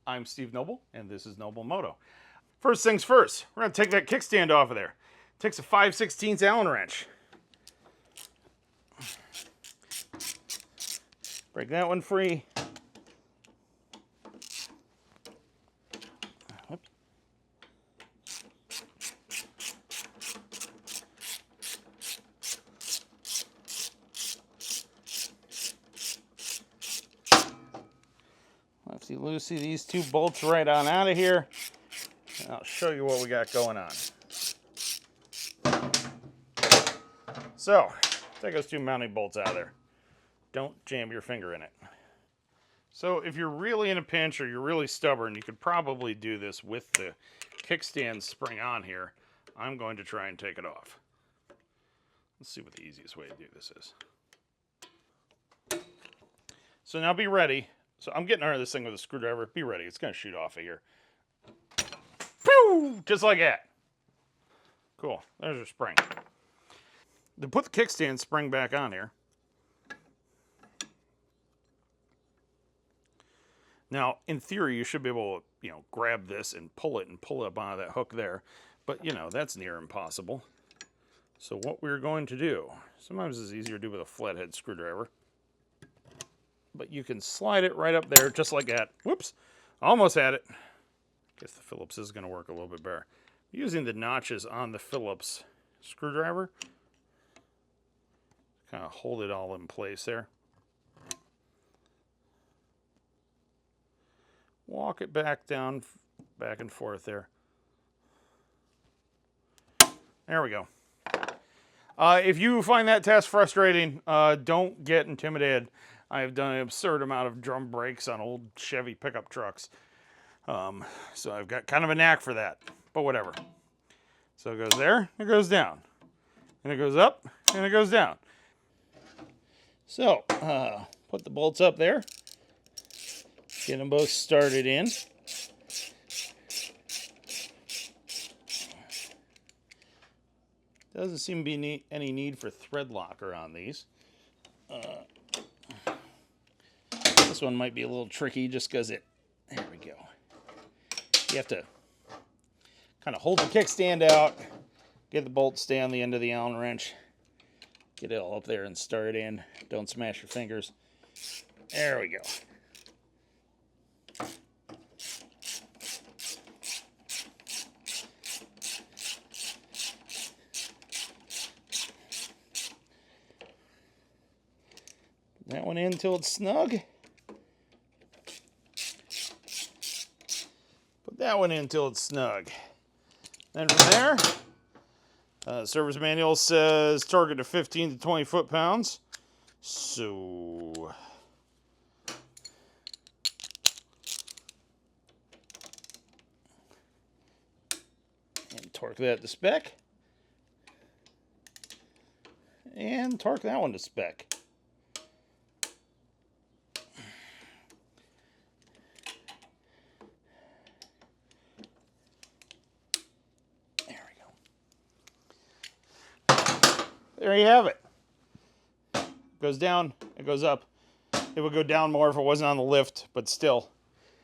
I'm Steve Noble, and this is Noble Moto. First things first, we're going to take that kickstand off of there. It takes a 5/16 Allen wrench. Break that one free. Lefty-loosey, these two bolts right on out of here. And I'll show you what we got going on. So, take those two mounting bolts out of there. Don't jam your finger in it. So if you're really in a pinch or you're really stubborn, you could probably do this with the kickstand spring on here. I'm going to try and take it off. Let's see what the easiest way to do this is. So now be ready. So I'm getting under this thing with a screwdriver. Be ready. It's going to shoot off of here. Pew! Just like that. Cool. There's your spring. To put the kickstand spring back on here. Now, in theory, you should be able to, grab this and pull it up onto that hook there. But, that's near impossible. So what we're going to do, sometimes it's easier to do with a flathead screwdriver. But you can slide it right up there just like that. Whoops, almost had it. Guess the Phillips is going to work a little bit better. Using the notches on the Phillips screwdriver, kind of hold it all in place there. Walk it back down, back and forth there. There we go. If you find that task frustrating, don't get intimidated. I have done an absurd amount of drum brakes on old Chevy pickup trucks. So I've got kind of a knack for that, but whatever. So it goes there, it goes down. And it goes up, and it goes down. So, put the bolts up there. Get them both started in. Doesn't seem to be any need for thread locker on these. This one might be a little tricky just because there we go. You have to kind of hold the kickstand out, get the bolt, stay on the end of the Allen wrench, get it all up there and start in. Don't smash your fingers. There we go. That one in until it's snug. Put that one in until it's snug. Then from there, service manual says target to 15 to 20 foot-pounds. So and torque that to spec. And torque that one to spec. There you have it. It goes down, it goes up. It would go down more if it wasn't on the lift, but still,